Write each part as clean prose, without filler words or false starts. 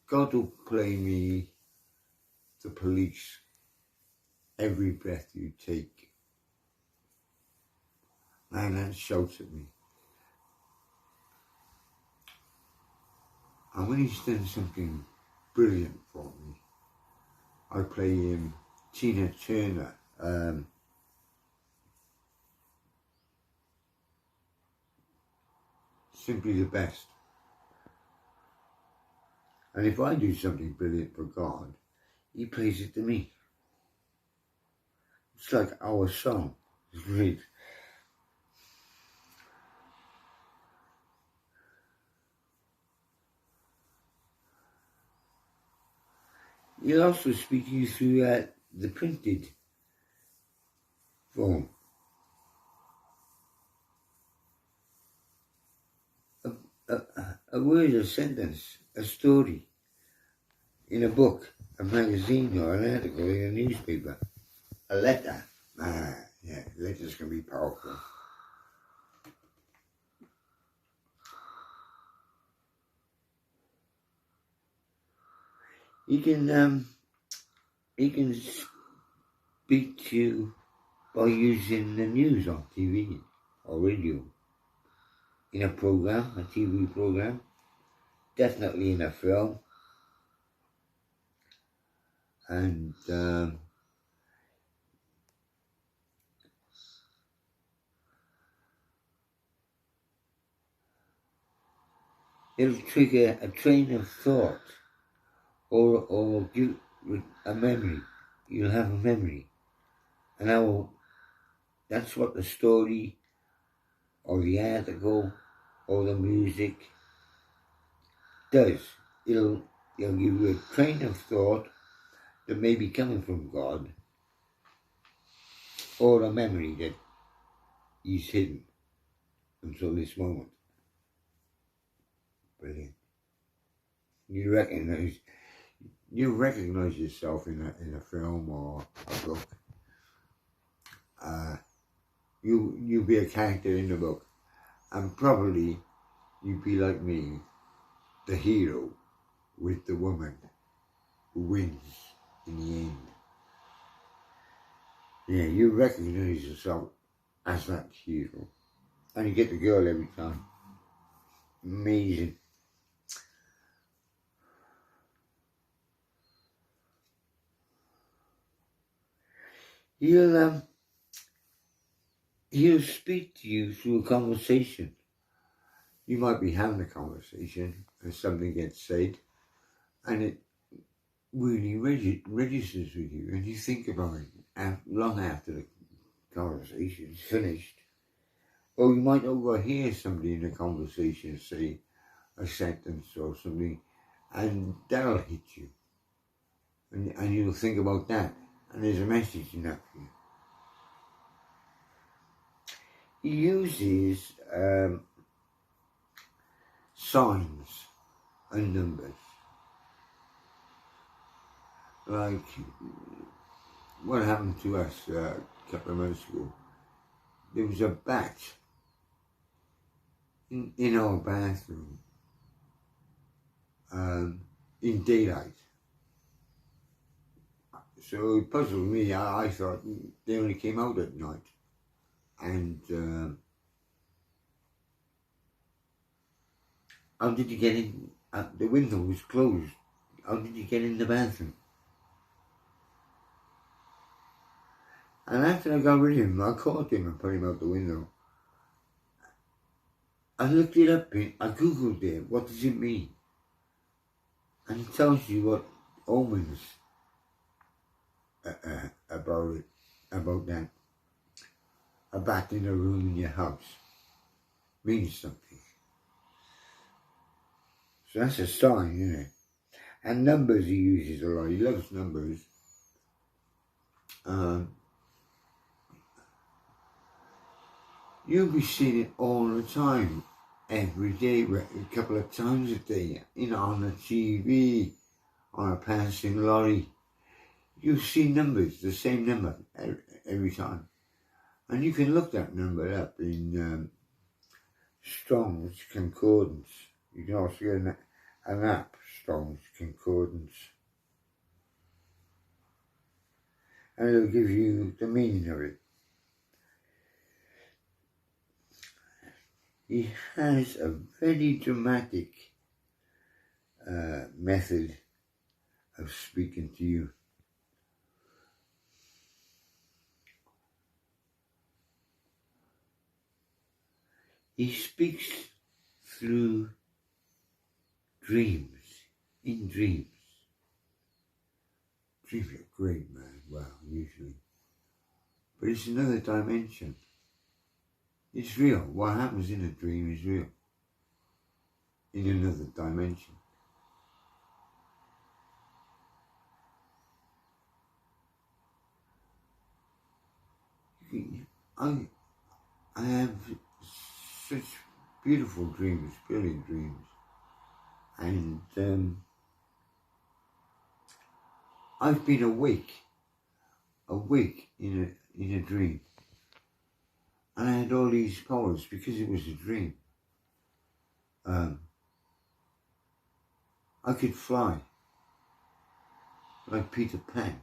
God will play me the Police, Every Breath You Take. Man, that shouts at me. And when he's done something brilliant for me, I play him Tina Turner. Simply the best. And if I do something brilliant for God, he plays it to me. It's like our song. It's great. He'll also speak to you through the printed form. A word, a sentence, a story in a book, a magazine, or an article in a newspaper, a letter. Yeah, letters can be powerful. He can speak to you by using the news on TV or radio, in a program, a TV program, definitely in a film, and it'll trigger a train of thought or give a memory. You'll have a memory, and that's what the story or the article or the music does. It'll give you a train of thought that may be coming from God, or a memory that he's hidden until this moment. Brilliant. You recognize yourself in a film or a book. You be a character in the book, and probably you'd be like me, the hero with the woman who wins in the end. Yeah, you recognize yourself as that hero, and you get the girl every time. Amazing. He'll speak to you through a conversation. You might be having a conversation and something gets said, and it really registers with you, and you think about it long after the conversation's finished. Or you might overhear somebody in a conversation say a sentence or something, and that'll hit you. And you'll think about that, and there's a message in that for you. He uses signs and numbers. Like what happened to us a couple of months ago. There was a bat in our bathroom in daylight. So it puzzled me. I thought they only came out at night. And how did you get in? The window was closed. How did you get in the bathroom? And after I got rid of him, I caught him and put him out the window. I looked it up, I googled it, what does it mean? And it tells you what omens about that. A bat in a room in your house means something. So that's a sign, isn't it? And numbers he uses a lot. He loves numbers. You'll be seeing it all the time, every day, a couple of times a day, on the TV, on a passing lorry. You see numbers, the same number every time. And you can look that number up in Strong's Concordance. You can also get an app, Strong's Concordance, and it'll give you the meaning of it. He has a very dramatic method of speaking to you. He speaks through dreams, in dreams. Dreams are great, man. Well, usually. But it's another dimension. It's real. What happens in a dream is real. In another dimension. I have such beautiful dreams, brilliant dreams. And I've been awake in a dream. And I had all these powers because it was a dream. I could fly like Peter Pan.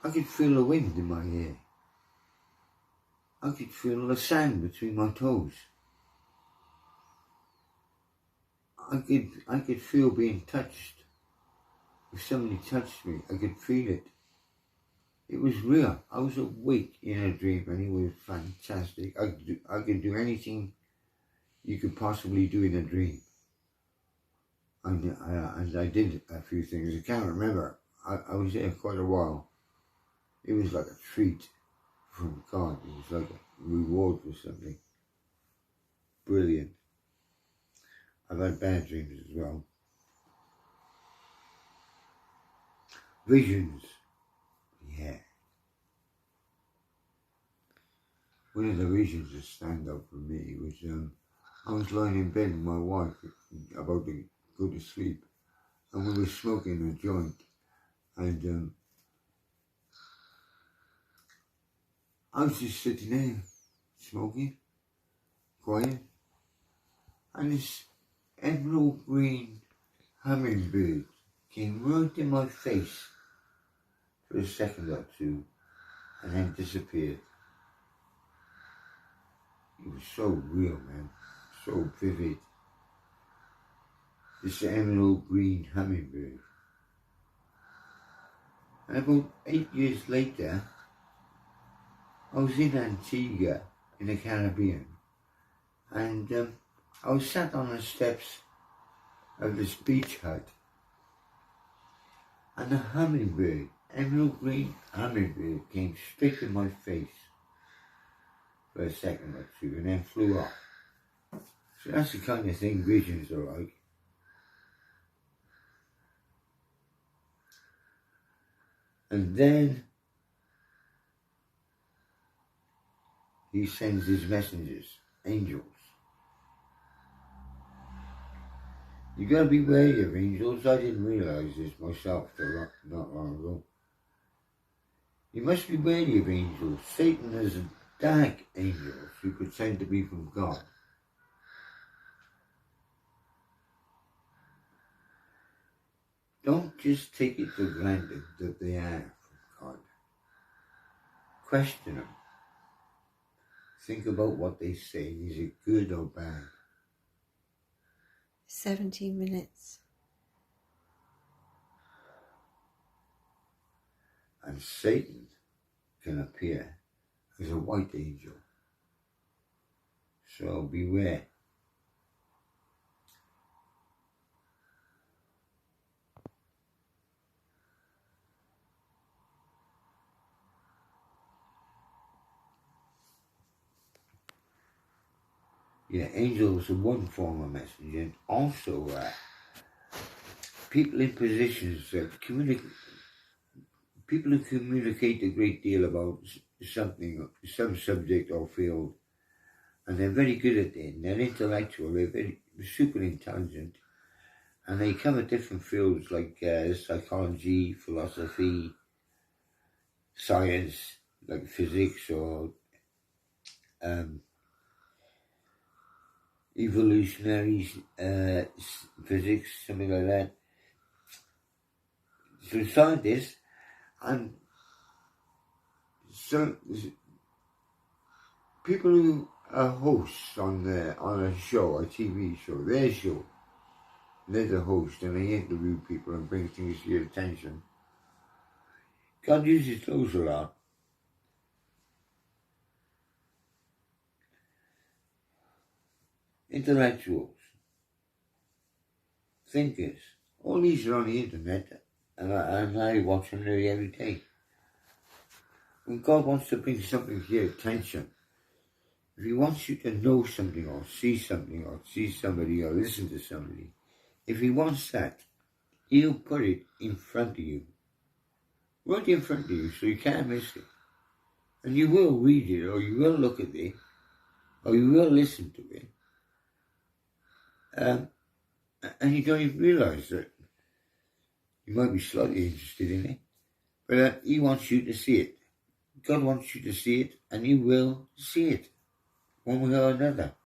I could feel the wind in my hair. I could feel the sand between my toes. I could feel being touched. If somebody touched me, I could feel it. It was real. I was awake in a dream, and it was fantastic. I could do anything you could possibly do in a dream. And I did a few things. I can't remember. I was there quite a while. It was like a treat from God. It was like a reward for something. Brilliant. I've had bad dreams as well. Visions. Yeah. One of the visions that stand up for me was I was lying in bed with my wife about to go to sleep, and we were smoking a joint, and I was just sitting there smoking, quiet, and this emerald green hummingbird came right in my face for a second or two and then disappeared. It was so real, man, so vivid. This emerald green hummingbird. And about 8 years later, I was in Antigua in the Caribbean, and I was sat on the steps of this beach hut, and the hummingbird, emerald green hummingbird, came straight in my face for a second or two and then flew off. So that's the kind of thing visions are like. And then he sends his messengers, angels. You gotta be wary of angels. I didn't realise this myself till not long ago. You must be wary of angels. Satan has dark angels who pretend to be from God. Don't just take it for granted that they are from God. Question them. Think about what they say. Is it good or bad? 17 minutes. And Satan can appear as a white angel. So beware. Yeah, angels are one form of messenger, and also people in positions that communicate. People who communicate a great deal about something, some subject or field, and they're very good at it. And they're intellectual. They're super intelligent, and they cover different fields like psychology, philosophy, science, like physics or evolutionary physics, something like that. So scientists and some people who are hosts on a show, a TV show, their show, they're the host and they interview people and bring things to your attention. God uses those a lot. Intellectuals, thinkers, all these are on the internet and I watch them nearly every day. When God wants to bring something to your attention, if he wants you to know something or see something or see somebody or listen to somebody, if he wants that, he'll put it in front of you. Right in front of you so you can't miss it. And you will read it or you will look at it or you will listen to it. And you don't even realise that you might be slightly interested in it. But he wants you to see it. God wants you to see it and you will see it one way or another.